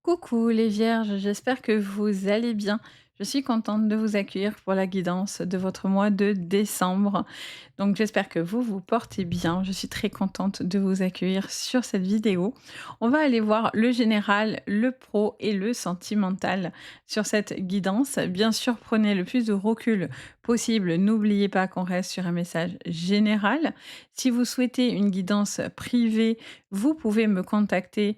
Coucou les vierges, j'espère que vous allez bien. Je suis contente de vous accueillir pour la guidance de votre mois de décembre. Donc j'espère que vous vous portez bien. Je suis très contente de vous accueillir sur cette vidéo. On va aller voir le général, le pro et le sentimental sur cette guidance. Bien sûr, prenez le plus de recul possible. N'oubliez pas qu'on reste sur un message général. Si vous souhaitez une guidance privée, vous pouvez me contacter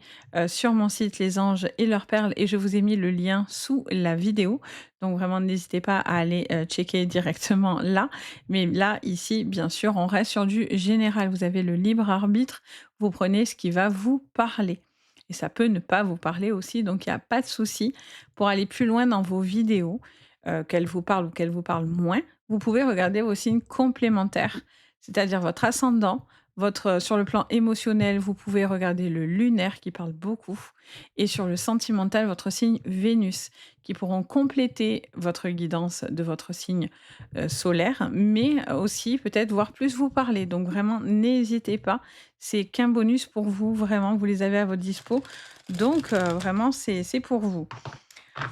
sur mon site Les Anges et leurs perles et je vous ai mis le lien sous la vidéo. Donc vraiment n'hésitez pas à aller, checker directement là. Mais là, ici, bien sûr, on reste sur du général. Vous avez le libre arbitre, vous prenez ce qui va vous parler et ça peut ne pas vous parler aussi, donc il y a pas de souci. Pour aller plus loin dans vos vidéos, qu'elles vous parlent ou qu'elles vous parlent moins, vous pouvez regarder vos signes complémentaires, c'est-à-dire votre ascendant, votre sur le plan émotionnel, vous pouvez regarder le lunaire qui parle beaucoup et sur le sentimental, votre signe Vénus qui pourront compléter votre guidance de votre signe, solaire, mais aussi peut-être voir plus vous parler. Donc vraiment n'hésitez pas, c'est qu'un bonus pour vous, vraiment, vous les avez à votre dispo. Donc vraiment c'est pour vous.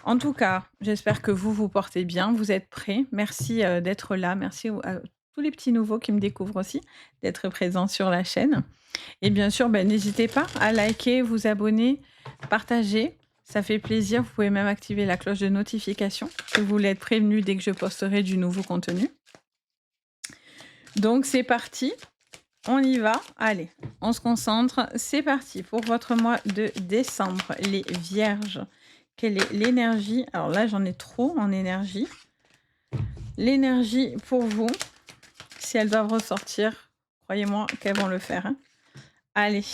En tout cas, j'espère que vous vous portez bien, vous êtes prêts. Merci, d'être là. Merci à tous les petits nouveaux qui me découvrent aussi, d'être présents sur la chaîne. Et bien sûr, n'hésitez pas à liker, vous abonner, partager. Ça fait plaisir. Vous pouvez même activer la cloche de notification si vous voulez être prévenu dès que je posterai du nouveau contenu. Donc c'est parti, on y va. Allez, on se concentre. C'est parti pour votre mois de décembre, les vierges. Quelle est l'énergie? Alors là, j'en ai trop en énergie. L'énergie pour vous, si elles doivent ressortir, croyez-moi qu'elles vont le faire, hein. Allez,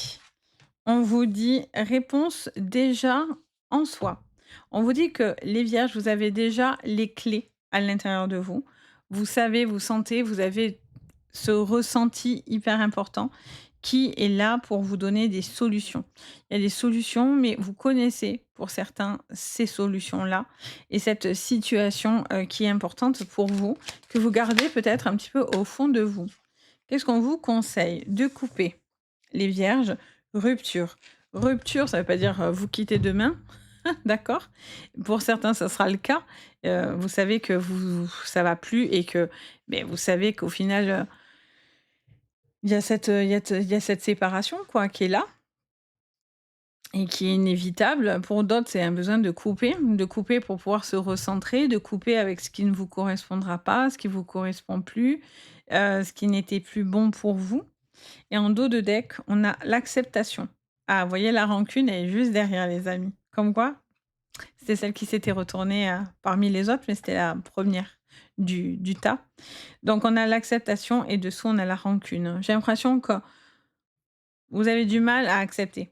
on vous dit réponse déjà en soi. On vous dit que les vierges, vous avez déjà les clés à l'intérieur de vous. Vous savez, vous sentez, vous avez ce ressenti hyper important qui est là pour vous donner des solutions. Il y a des solutions, mais vous connaissez pour certains ces solutions-là et cette situation qui est importante pour vous, que vous gardez peut-être un petit peu au fond de vous. Qu'est-ce qu'on vous conseille? De couper. Les vierges, rupture. Rupture, ça ne veut pas dire vous quittez demain, d'accord? Pour certains, ça sera le cas. Vous savez que ça va plus et que, mais vous savez qu'au final, il y a cette séparation quoi qui est là et qui est inévitable. Pour d'autres, c'est un besoin de couper pour pouvoir se recentrer, de couper avec ce qui ne vous correspondra pas, ce qui vous correspond plus, ce qui n'était plus bon pour vous. Et en dos de deck, on a l'acceptation. Ah, vous voyez la rancune, elle est juste derrière les amis. Comme quoi, c'était celle qui s'était retournée, parmi les autres, mais c'était la première du tas. Donc on a l'acceptation et dessous on a la rancune. J'ai l'impression que vous avez du mal à accepter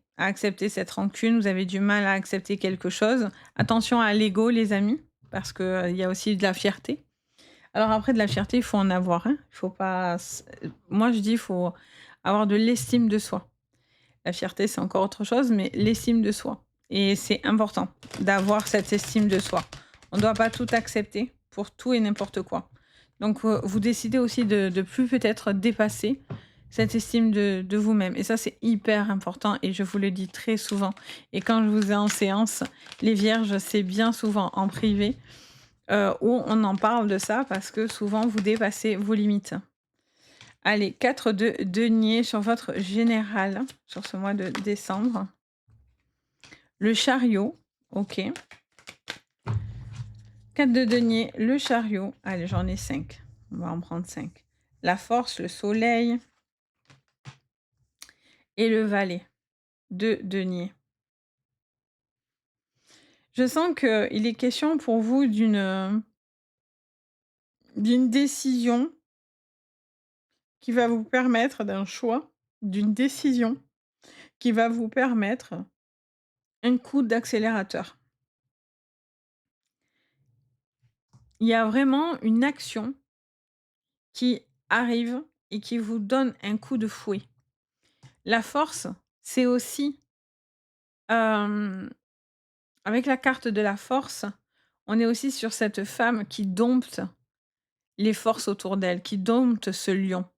cette rancune, vous avez du mal à accepter quelque chose. Attention à l'ego les amis, parce que, il y a aussi de la fierté. Alors après de la fierté, il faut en avoir, hein. Il faut pas s Moi je dis: «Il faut avoir de l'estime de soi». La fierté, c'est encore autre chose, mais l'estime de soi et c'est important d'avoir cette estime de soi. On ne doit pas tout accepter pour tout et n'importe quoi. Donc vous décidez aussi de plus peut-être dépasser cette estime de vous-même et ça, c'est hyper important et je vous le dis très souvent et quand je vous ai en séance, les vierges, c'est bien souvent en privé, où on en parle de ça parce que souvent vous dépassez vos limites. Allez, 4 de denier sur votre général, sur ce mois de décembre. Le chariot, OK. 4 de denier, le chariot. Allez, j'en ai 5. On va en prendre 5. La force, le soleil et le valet de denier. Je sens qu'il est question pour vous d'une décision qui va vous permettre d'un choix, d'une décision qui va vous permettre un coup d'accélérateur. Il y a vraiment une action qui arrive et qui vous donne un coup de fouet. La force, c'est aussi, hem, avec la carte de la force, on est aussi sur cette femme qui dompte les forces autour d'elle, qui dompte ce lion.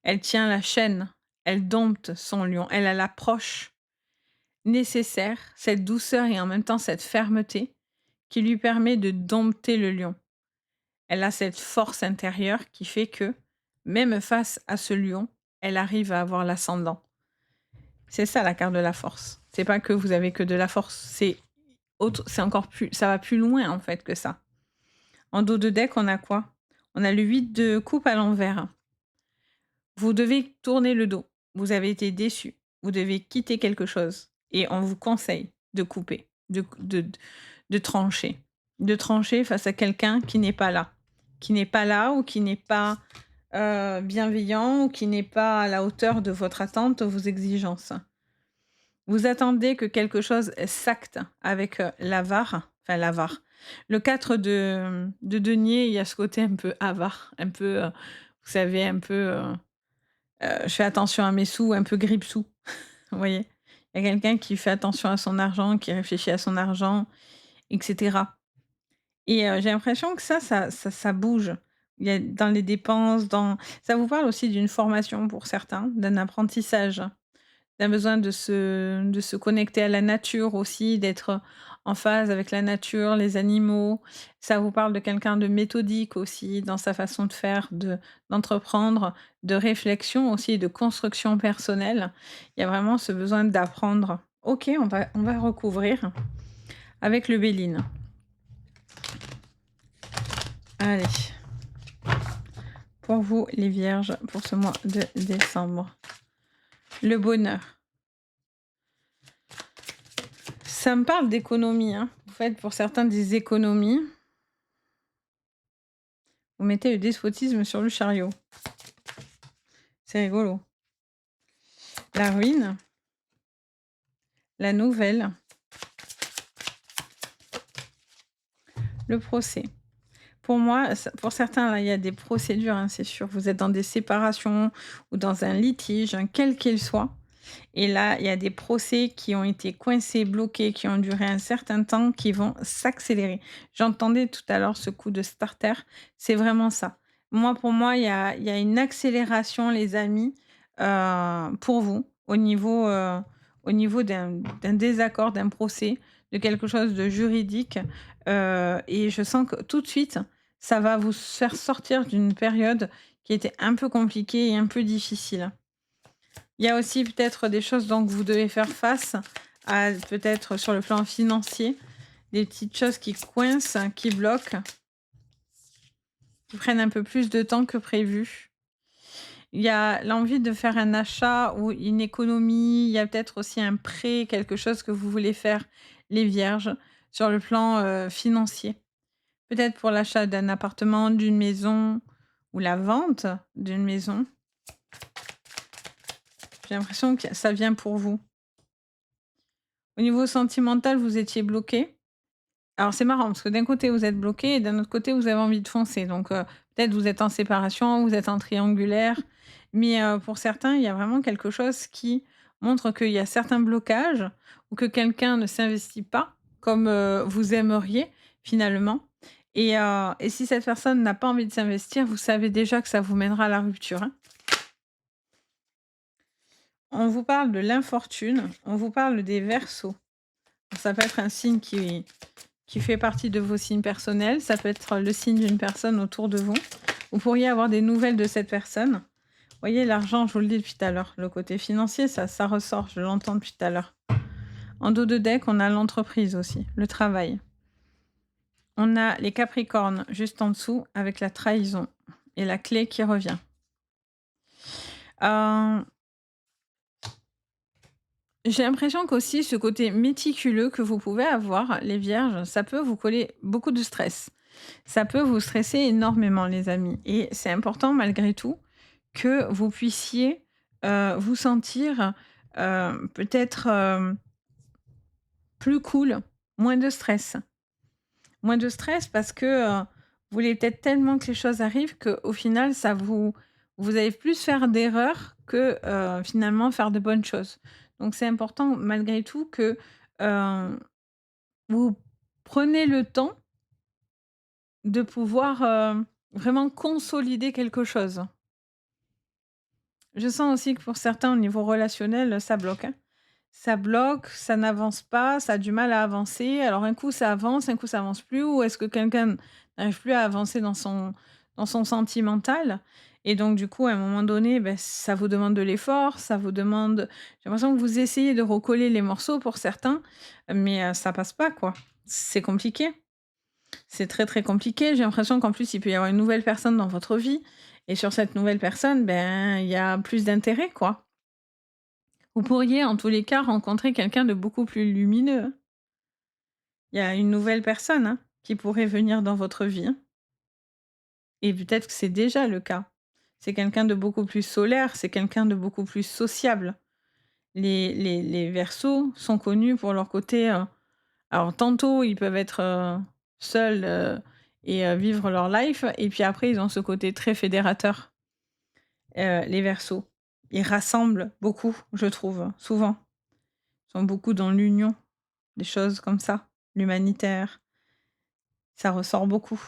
Elle tient la chaîne, elle dompte son lion, elle l'approche, nécessaire, cette douceur et en même temps cette fermeté qui lui permet de dompter le lion. Elle a cette force intérieure qui fait que, même face à ce lion, elle arrive à avoir l'ascendant. C'est ça la carte de la force. C'est pas que vous avez que de la force, c'est encore plus, ça va plus loin en fait que ça. En dos de deck, on a quoi? On a le 8 de coupe à l'envers. Vous devez tourner le dos. Vous avez été déçu. Vous devez quitter quelque chose. Et on vous conseille de couper, de trancher. De trancher face à quelqu'un qui n'est pas là. Qui n'est pas là ou qui n'est pas bienveillant ou qui n'est pas à la hauteur de votre attente, de vos exigences. Vous attendez que quelque chose s'acte avec l'avare, enfin l'avare. Le 4 de denier, il y a ce côté un peu avare, un peu, vous savez, un peu, je fais attention à mes sous, un peu grippe-sous, vous voyez? Il y a quelqu'un qui fait attention à son argent, qui réfléchit à son argent, et cetera. Et j'ai l'impression que ça bouge. Il y a dans les dépenses, dans ça vous parle aussi d'une formation pour certains, d'un apprentissage. D'un besoin de se connecter à la nature aussi, d'être en phase avec la nature, les animaux. Ça vous parle de quelqu'un de méthodique aussi dans sa façon de faire, d'entreprendre, de réflexion aussi, de construction personnelle. Il y a vraiment ce besoin d'apprendre. OK, on va recouvrir avec le Béline. Allez, pour vous les vierges, pour ce mois de décembre. Le bonheur. Ça me parle d'économie, hein. Vous faites pour certains des économies. Vous mettez le despotisme sur le chariot. C'est rigolo. La ruine. La nouvelle. Le procès. Pour moi, pour certains, là, il y a des procédures, hein, c'est sûr. Vous êtes dans des séparations ou dans un litige, hein, quel qu'il soit. Et là, il y a des procès qui ont été coincés, bloqués, qui ont duré un certain temps, qui vont s'accélérer. J'entendais tout à l'heure ce coup de starter, c'est vraiment ça. Moi, pour moi, il y a une accélération, les amis, pour vous, au niveau d'un désaccord, d'un procès, de quelque chose de juridique. Et je sens que tout de suite, ça va vous faire sortir d'une période qui était un peu compliquée et un peu difficile. Il y a aussi peut-être des choses dont vous devez faire face à, peut-être sur le plan financier, des petites choses qui coincent, qui bloquent, qui prennent un peu plus de temps que prévu. Il y a l'envie de faire un achat ou une économie, il y a peut-être aussi un prêt, quelque chose que vous voulez faire, les vierges, sur le plan financier. Peut-être pour l'achat d'un appartement, d'une maison ou la vente d'une maison. J'ai l'impression que ça vient pour vous. Au niveau sentimental, vous étiez bloqué. Alors c'est marrant parce que d'un côté vous êtes bloqué et d'un autre côté vous avez envie de foncer. Donc peut-être vous êtes en séparation, vous êtes en triangulaire, mais pour certains, il y a vraiment quelque chose qui montre qu'il y a certains blocages ou que quelqu'un ne s'investit pas comme, vous aimeriez finalement et si cette personne n'a pas envie de s'investir, vous savez déjà que ça vous mènera à la rupture, hein. On vous parle de l'infortune, on vous parle des Verseaux. Ça peut être un signe qui fait partie de vos signes personnels. Ça peut être le signe d'une personne autour de vous. Vous pourriez avoir des nouvelles de cette personne. Vous voyez, l'argent, je vous le dis depuis tout à l'heure. Le côté financier, ça ressort, je l'entends depuis tout à l'heure. En dos de deck, on a l'entreprise aussi, le travail. On a les Capricornes juste en dessous avec la trahison et la clé qui revient. Euh, J'ai l'impression qu'aussi ce côté méticuleux que vous pouvez avoir, les vierges, ça peut vous coller beaucoup de stress. Ça peut vous stresser énormément, les amis. Et c'est important, malgré tout, que vous puissiez vous sentir peut-être plus cool, moins de stress. Moins de stress parce que vous voulez peut-être tellement que les choses arrivent qu'au final, vous allez plus faire d'erreurs que finalement faire de bonnes choses. Donc c'est important, malgré tout, que euh, vous prenez le temps de pouvoir, vraiment consolider quelque chose. Je sens aussi que pour certains, au niveau relationnel, ça bloque, hein. ça bloque, ça n'avance pas, ça a du mal à avancer. Alors un coup ça avance, un coup ça avance plus, ou est-ce que quelqu'un n'arrive plus à avancer dans son sentimental? Et donc du coup, à un moment donné, beh, ça vous demande de l'effort, ça vous demande j'ai l'impression que vous essayez de recoller les morceaux pour certains, mais ça passe pas, quoi. C'est compliqué. C'est très, très compliqué. J'ai l'impression qu'en plus, il peut y avoir une nouvelle personne dans votre vie et sur cette nouvelle personne, ben, il y a plus d'intérêt, quoi. Vous pourriez, en tous les cas, rencontrer quelqu'un de beaucoup plus lumineux, hein. Il y a une nouvelle personne, hein, qui pourrait venir dans votre vie, hein, et peut-être que c'est déjà le cas. C'est quelqu'un de beaucoup plus solaire, c'est quelqu'un de beaucoup plus sociable. Les Verseaux sont connus pour leur côté, alors tantôt ils peuvent être, seuls, et vivre leur life, et puis après ils ont ce côté très fédérateur, les Verseaux. Ils rassemblent beaucoup, je trouve, souvent. Ils sont beaucoup dans l'union, des choses comme ça, l'humanitaire, ça ressort beaucoup.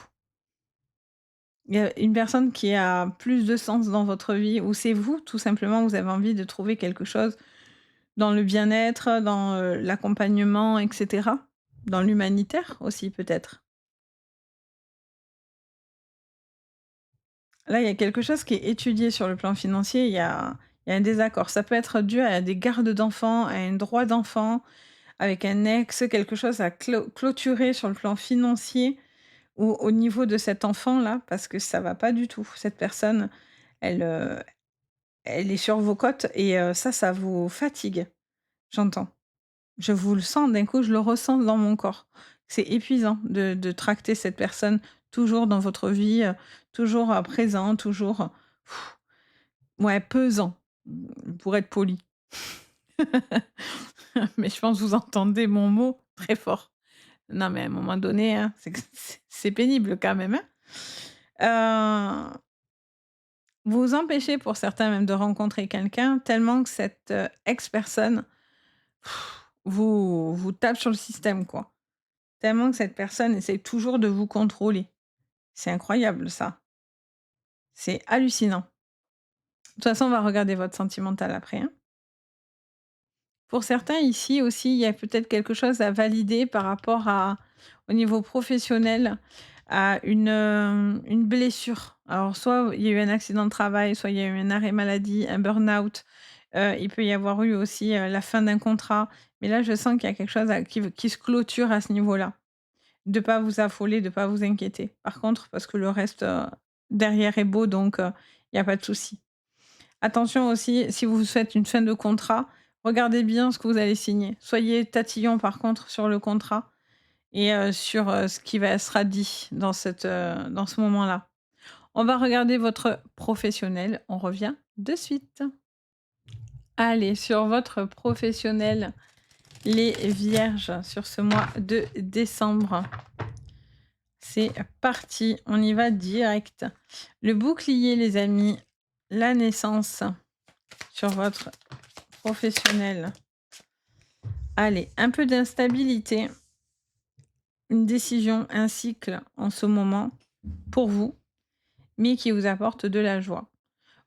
Il y a une personne qui a plus de sens dans votre vie, ou c'est vous, tout simplement, vous avez envie de trouver quelque chose dans le bien-être, dans, l'accompagnement et cetera? Dans l'humanitaire aussi peut-être? Là, il y a quelque chose qui est étudié sur le plan financier, il y a un désaccord. Ça peut être dû à des gardes d'enfants, à un droit d'enfant avec un ex, quelque chose à clôturer sur le plan financier ou au niveau de cet enfant-là, parce que ça va pas du tout. Cette personne, elle, elle est sur vos côtes et ça vous fatigue, j'entends. Je vous le sens, d'un coup, je le ressens dans mon corps. C'est épuisant de tracter cette personne toujours dans votre vie, toujours, présent, toujours, ouais, pesant, pour être poli. Mais je pense que vous entendez mon mot très fort. Non, mais à un moment donné, hein, c'est que c'est pénible quand même, hein. Vous empêchez pour certains même de rencontrer quelqu'un tellement que cette, ex-personne vous tape sur le système, quoi. Tellement que cette personne essaie toujours de vous contrôler. C'est incroyable ça. C'est hallucinant. De toute façon, on va regarder votre sentimental après, hein. Pour certains ici aussi, il y a peut-être quelque chose à valider par rapport à au niveau professionnel, à une blessure. Alors soit il y a eu un accident de travail, soit il y a eu un arrêt maladie, un burn-out, il peut y avoir eu aussi, la fin d'un contrat. Mais là, je sens qu'il y a quelque chose à qui se clôture à ce niveau-là. De pas vous affoler, de pas vous inquiéter. Par contre, parce que le reste, derrière est beau, donc il y a pas de souci. Attention aussi, si vous faites une fin de contrat, regardez bien ce que vous allez signer. Soyez tatillon par contre sur le contrat et sur, ce qui sera dit dans ce moment-là. On va regarder votre professionnel, on revient de suite. Allez, sur votre professionnel, les vierges, sur ce mois de décembre. C'est parti, on y va direct. Le bouclier, les amis, la naissance sur votre professionnel. Allez, un peu d'instabilité, une décision, un cycle en ce moment pour vous, mais qui vous apporte de la joie.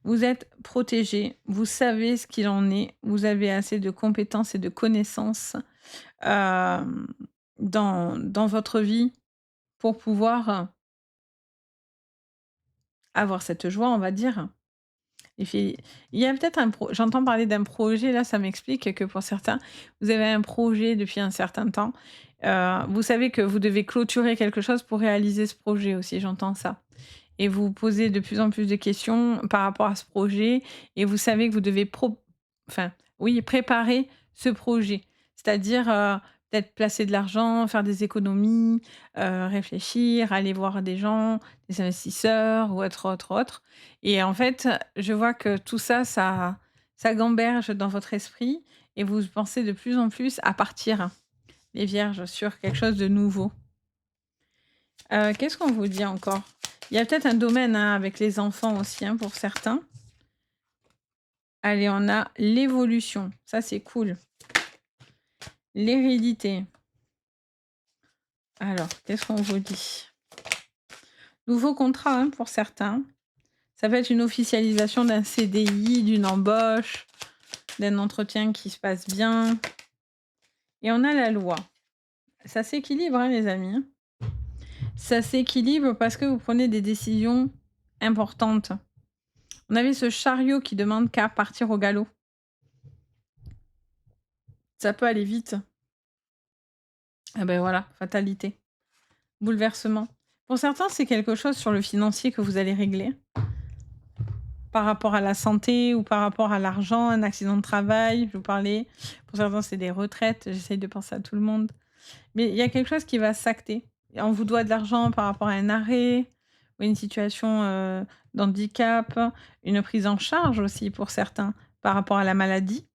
Vous êtes protégé, vous savez ce qu'il en est, vous avez assez de compétences et de connaissances euh, dans votre vie pour pouvoir avoir cette joie, on va dire. Et puis, il y a peut-être j'entends parler d'un projet, là, ça m'explique que pour certains, vous avez un projet depuis un certain temps. Vous savez que vous devez clôturer quelque chose pour réaliser ce projet aussi, j'entends ça. Et vous vous posez de plus en plus de questions par rapport à ce projet et vous savez que vous devez enfin, oui, préparer ce projet. C'est-à-dire, peut-être placer de l'argent, faire des économies, réfléchir, aller voir des gens, des investisseurs ou autre. Et en fait, je vois que tout ça, ça gamberge dans votre esprit et vous pensez de plus en plus à partir, les vierges, sur quelque chose de nouveau. Qu'est-ce qu'on vous dit encore? Il y a peut-être un domaine, hein, avec les enfants aussi, hein, pour certains. Allez, on a l'évolution. Ça, c'est cool. L'hérédité. Alors, qu'est-ce qu'on vous dit? Nouveau contrat, hein, pour certains. Ça peut être une officialisation d'un CDI, d'une embauche. d'un entretien qui se passe bien. Et on a la loi. Ça s'équilibre, hein, les amis, hein. Ça s'équilibre parce que vous prenez des décisions importantes. On avait ce chariot qui demande qu'à partir au galop. Ça peut aller vite. Ah ben voilà, fatalité, bouleversement. Pour certains, c'est quelque chose sur le financier que vous allez régler, par rapport à la santé ou par rapport à l'argent, un accident de travail, je vous parlais. Pour certains, c'est des retraites, j'essaye de penser à tout le monde. Mais il y a quelque chose qui va s'acter. On vous doit de l'argent par rapport à un arrêt ou une situation, d'handicap, une prise en charge aussi pour certains par rapport à la maladie.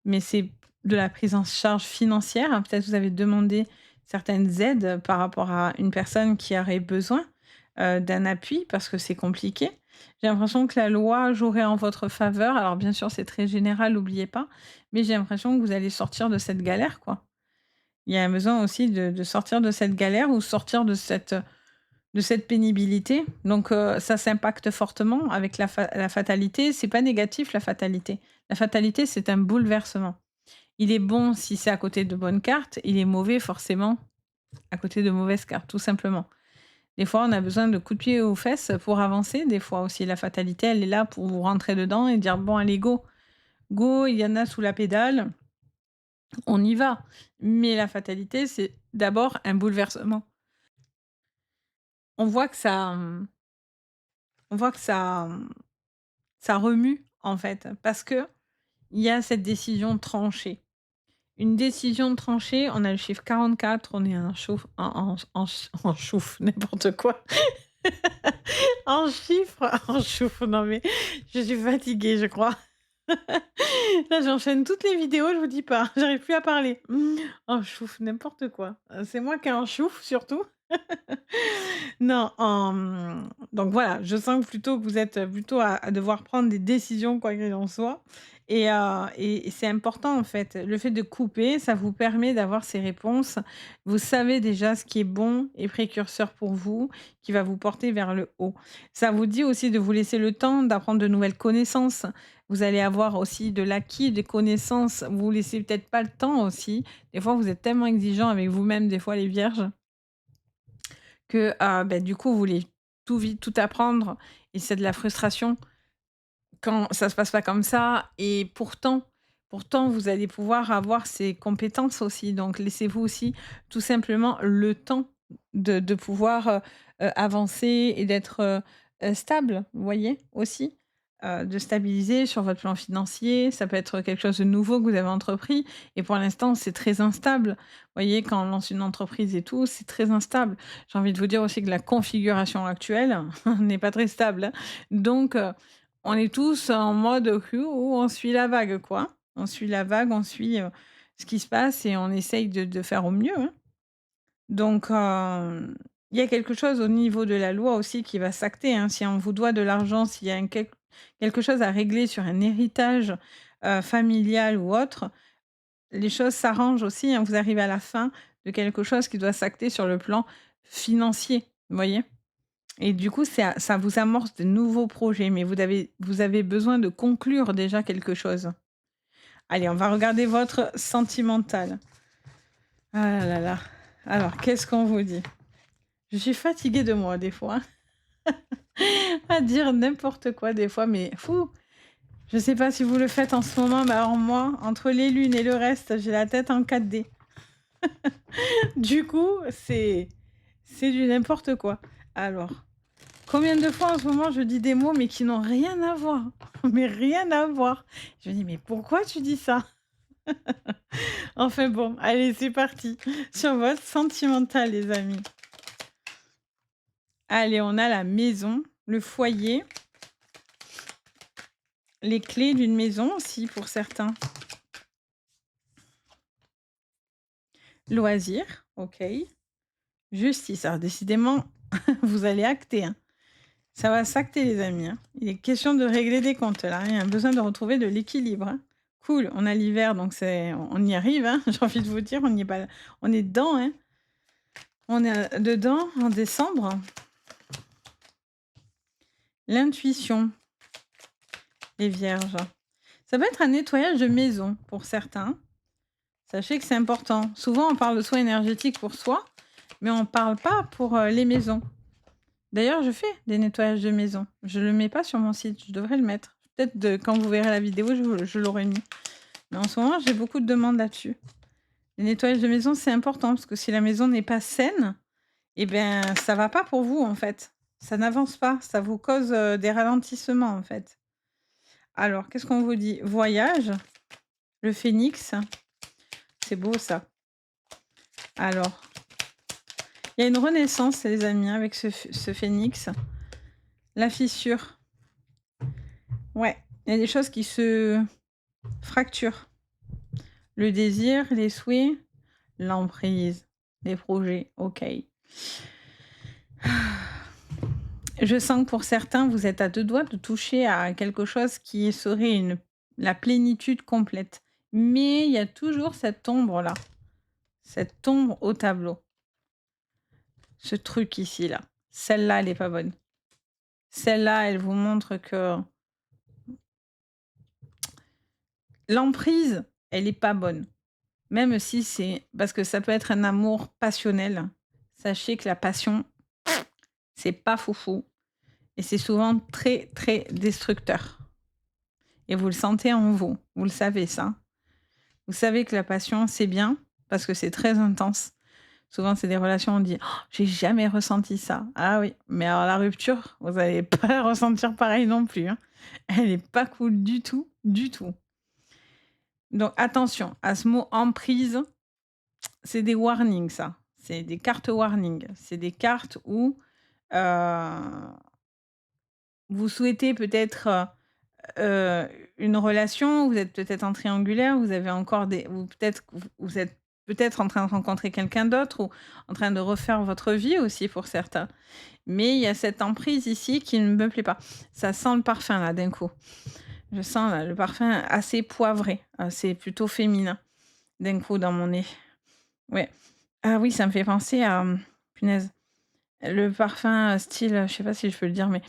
Mais c'est de la prise en charge financière, hein. Peut-être vous avez demandé certaines aides par rapport à une personne qui aurait besoin, d'un appui parce que c'est compliqué. J'ai l'impression que la loi jouerait en votre faveur. Alors bien sûr, c'est très général, n'oubliez pas, mais j'ai l'impression que vous allez sortir de cette galère, quoi. Il y a un besoin aussi de sortir de cette galère ou sortir de cette pénibilité. Donc ça s'impacte fortement avec la fatalité. C'est pas négatif la fatalité. La fatalité, c'est un bouleversement. Il est bon si c'est à côté de bonnes cartes, il est mauvais forcément à côté de mauvaises cartes, tout simplement. Des fois, on a besoin de coups de pied aux fesses pour avancer. Des fois aussi, la fatalité, elle est là pour vous rentrer dedans et dire: «Bon allez go, go, il y en a sous la pédale, on y va». Mais la fatalité, c'est d'abord un bouleversement. On voit que ça, on voit que ça, ça remue en fait, parce que il y a cette décision tranchée. Une décision tranchée, on a le chiffre 44, on est en chouf en chouf, n'importe quoi. En chiffre, en chouf, non mais je suis fatiguée, je crois. Là, j'enchaîne toutes les vidéos, je vous dis pas, j'arrive plus à parler. En chouf, n'importe quoi. C'est moi qui ai un chouf surtout. Non, donc voilà, je sens plutôt que vous êtes plutôt à devoir prendre des décisions quoi qu'il en soit et c'est important en fait. Le fait de couper, ça vous permet d'avoir ces réponses. Vous savez déjà ce qui est bon et précurseur pour vous, qui va vous porter vers le haut. Ça vous dit aussi de vous laisser le temps d'apprendre de nouvelles connaissances. Vous allez avoir aussi de l'acquis, des connaissances. Vous vous laissez peut-être pas le temps aussi. Des fois, vous êtes tellement exigeant avec vous-même, des fois les vierges que, bah, du coup, vous voulez tout vite, tout apprendre et c'est de la frustration quand ça se passe pas comme ça et pourtant vous allez pouvoir avoir ces compétences aussi. Donc laissez-vous aussi tout simplement le temps de pouvoir, avancer et d'être, stable, vous voyez? Aussi, de stabiliser sur votre plan financier. Ça peut être quelque chose de nouveau que vous avez entrepris et pour l'instant, c'est très instable. Vous voyez, quand on lance une entreprise et tout, c'est très instable. J'ai envie de vous dire aussi que la configuration actuelle n'est pas très stable, hein. Donc on est tous en mode où on suit la vague, quoi. On suit la vague, on suit, ce qui se passe et on essaye de faire au mieux, hein. Donc, il y a quelque chose au niveau de la loi aussi qui va s'acter, hein. Si on vous doit de l'argent, s'il y a quelque chose à régler sur un héritage, familial ou autre, les choses s'arrangent aussi, hein. Vous arrivez à la fin de quelque chose qui doit s'acter sur le plan financier, vous voyez? Et du coup, ça vous amorce de nouveaux projets, mais vous avez besoin de conclure déjà quelque chose. Allez, on va regarder votre sentimental. Ah là là là. Alors, qu'est-ce qu'on vous dit? Je suis fatiguée de moi des fois, à dire n'importe quoi des fois, mais fou! Je sais pas si vous le faites en ce moment, mais alors moi, entre les lunes et le reste, j'ai la tête en 4D. Du coup, c'est du n'importe quoi. Alors, combien de fois en ce moment je dis des mots, mais qui n'ont rien à voir, mais rien à voir. Je me dis: «Mais pourquoi tu dis ça?» Enfin bon, allez, c'est parti sur votre sentimental, les amis. Allez, on a la maison, le foyer, les clés d'une maison aussi pour certains. Loisirs, OK. Justice, alors décidément, vous allez acter, hein. Ça va s'acter, les amis, hein. Il est question de régler des comptes là, hein. Il y a besoin de retrouver de l'équilibre, hein. Cool, on a l'hiver donc on y arrive, hein, j'ai envie de vous dire, on y est pas on est dedans, hein. On est, dedans en décembre. L'intuition, les vierges. Ça peut être un nettoyage de maison pour certains. Sachez que c'est important. Souvent, on parle de soins énergétiques pour soi, mais on ne parle pas pour, les maisons. D'ailleurs, je fais des nettoyages de maison. Je le mets pas sur mon site, je devrais le mettre. Peut-être quand vous verrez la vidéo, je l'aurai mis. Mais en ce moment, j'ai beaucoup de demandes là-dessus. Les nettoyages de maison, c'est important parce que si la maison n'est pas saine, eh ben, ça va pas pour vous, en fait. Ça n'avance pas, ça vous cause, des ralentissements, en fait. Alors, qu'est-ce qu'on vous dit? Voyage, le phénix, c'est beau ça. Alors, il y a une renaissance, les amis, avec ce phénix. La fissure. Ouais, il y a des choses qui se fracturent. Le désir, les souhaits, l'emprise, les projets, OK. Je sens que pour certains, vous êtes à 2 doigts de toucher à quelque chose qui serait la plénitude complète. Mais il y a toujours cette ombre-là, cette ombre au tableau. Ce truc ici, là. Celle-là, elle est pas bonne. Celle-là, elle vous montre que l'emprise, elle est pas bonne. Même si c'est parce que ça peut être un amour passionnel. Sachez que la passion, c'est pas foufou et c'est souvent très, très destructeur et vous le sentez en vous. Vous le savez ça. Vous savez que la passion, c'est bien parce que c'est très intense. Souvent, c'est des relations où on dit: «Oh, j'ai jamais ressenti ça». Ah oui, mais alors la rupture, vous allez pas la ressentir pareil non plus, hein. Elle est pas cool du tout, du tout. Donc attention à ce mot emprise, c'est des warnings ça. C'est des cartes warning. C'est des cartes où, heu, vous souhaitez peut-être, une relation, vous êtes peut-être en triangulaire, vous avez encore des ou peut-être que vous êtes peut-être en train de rencontrer quelqu'un d'autre ou en train de refaire votre vie aussi pour certains. Mais il y a cette emprise ici qui ne me plaît pas. Ça sent le parfum là d'un coup. Je sens là le parfum assez poivré, c'est plutôt féminin d'un coup dans mon nez. Ouais. Ah oui, ça me fait penser à, punaise, le parfum, style, je sais pas si je peux le dire, mais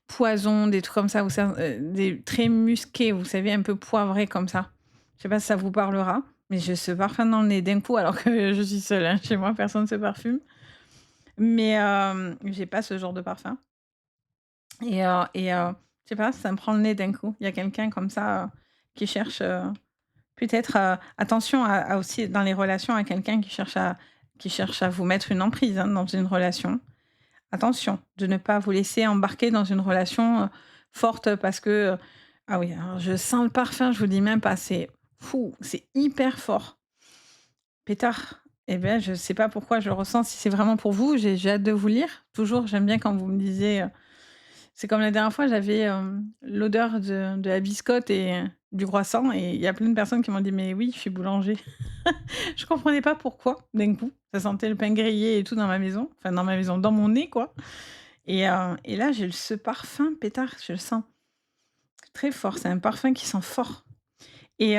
poison, des trucs comme ça, ou ça, des très musqués, vous savez, un peu poivrés comme ça. Je sais pas si ça vous parlera, mais j'ai ce parfum dans le nez d'un coup alors que je suis seule, hein, chez moi, personne ne se parfume. Mais j'ai pas ce genre de parfum je sais pas, ça me prend le nez d'un coup. Il y a quelqu'un comme ça, qui cherche, peut-être, attention à aussi dans les relations à quelqu'un qui cherche à vous mettre une emprise, hein, dans une relation. Attention de ne pas vous laisser embarquer dans une relation, forte parce que, ah oui, alors je sens le parfum, je vous dis même pas, c'est fou, c'est hyper fort. Pétard, eh ben, je sais pas pourquoi je le ressens, si c'est vraiment pour vous, j'ai hâte de vous lire. Toujours, j'aime bien quand vous me disiez, c'est comme la dernière fois, j'avais, l'odeur de la biscotte et du croissant et il y a plein de personnes qui m'ont dit: «Mais oui, je suis boulanger». Je comprenais pas pourquoi, d'un coup. Ça sentait le pain grillé et tout dans ma maison, enfin dans ma maison, dans mon nez quoi et là, j'ai ce parfum pétard, je le sens très fort. C'est un parfum qui sent fort et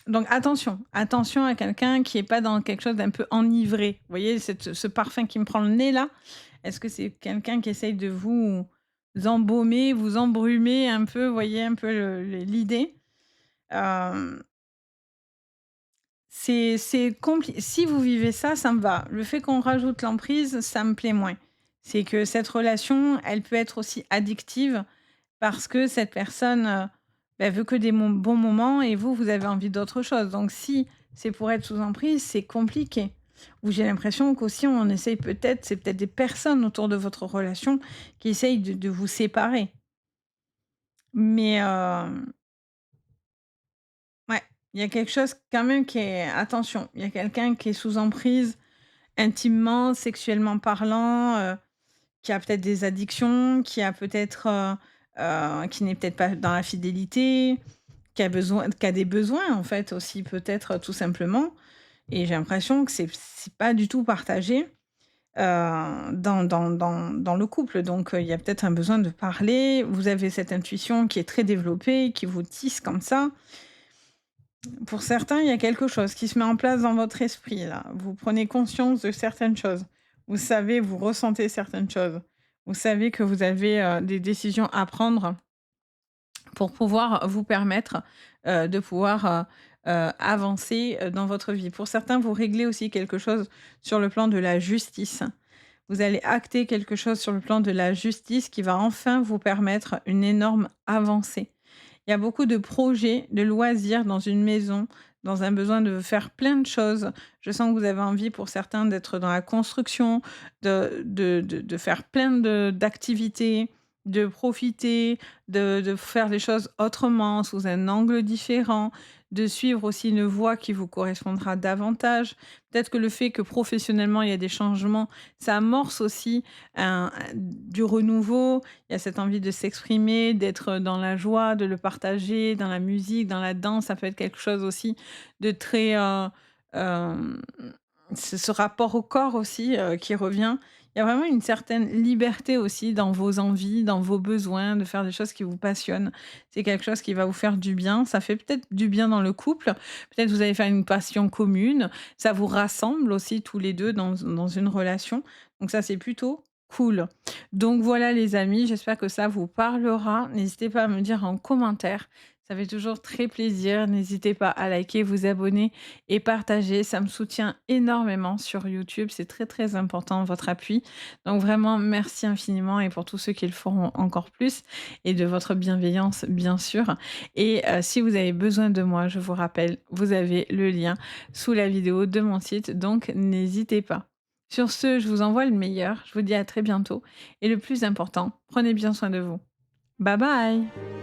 donc attention, attention à quelqu'un qui est pas dans quelque chose d'un peu enivré. Vous voyez ce parfum qui me prend le nez là, est-ce que c'est quelqu'un qui essaye de vous embaumer, vous embrumer un peu, vous voyez un peu l'idée? Hem c'est compli si vous vivez ça, ça me va. Le fait qu'on rajoute l'emprise, ça me plaît moins. C'est que cette relation, elle peut être aussi addictive parce que cette personne, bah, veut que des bons moments et vous, vous avez envie d'autre chose. Donc si c'est pour être sous emprise, c'est compliqué. Ou j'ai l'impression qu'aussi on essaye peut-être c'est peut-être des personnes autour de votre relation qui essayent de vous séparer. Mais, ouais, il y a quelque chose quand même qui est attention, il y a quelqu'un qui est sous emprise intimement, sexuellement parlant, qui a peut-être des addictions, qui a peut-être, qui n'est peut-être pas dans la fidélité, qui a des besoins en fait aussi peut-être, tout simplement et j'ai l'impression que c'est pas du tout partagé, dans le couple donc il y a peut-être un besoin de parler. Vous avez cette intuition qui est très développée, qui vous tisse comme ça. Pour certains, il y a quelque chose qui se met en place dans votre esprit là. Vous prenez conscience de certaines choses. Vous savez, vous ressentez certaines choses. Vous savez que vous avez, des décisions à prendre pour pouvoir vous permettre, de pouvoir, avancer, dans votre vie. Pour certains, vous réglez aussi quelque chose sur le plan de la justice. Vous allez acter quelque chose sur le plan de la justice qui va enfin vous permettre une énorme avancée. Il y a beaucoup de projets, de loisirs dans une maison, dans un besoin de faire plein de choses. Je sens que vous avez envie pour certains d'être dans la construction, de faire plein d'activités, de profiter, de faire les choses autrement, sous un angle différent, de suivre aussi une voie qui vous correspondra davantage. Peut-être que le fait que professionnellement il y a des changements, ça amorce aussi du renouveau. Il y a cette envie de s'exprimer, d'être dans la joie, de le partager, dans la musique, dans la danse. Ça peut être quelque chose aussi de très, hem, ce rapport au corps aussi, qui revient. Il y a vraiment une certaine liberté aussi dans vos envies, dans vos besoins, de faire des choses qui vous passionnent. C'est quelque chose qui va vous faire du bien. Ça fait peut-être du bien dans le couple. Peut-être vous allez faire une passion commune. Ça vous rassemble aussi tous les 2 dans une relation. Donc ça, c'est plutôt cool. Donc voilà les amis, j'espère que ça vous parlera. N'hésitez pas à me dire en commentaire. Ça fait toujours très plaisir. N'hésitez pas à liker, vous abonner et partager. Ça me soutient énormément sur YouTube. C'est très très important votre appui. Donc vraiment merci infiniment et pour tous ceux qui le feront encore plus et de votre bienveillance bien sûr. Et si vous avez besoin de moi, je vous rappelle, vous avez le lien sous la vidéo de mon site. Donc n'hésitez pas. Sur ce, je vous envoie le meilleur. Je vous dis à très bientôt et le plus important, prenez bien soin de vous. Bye bye!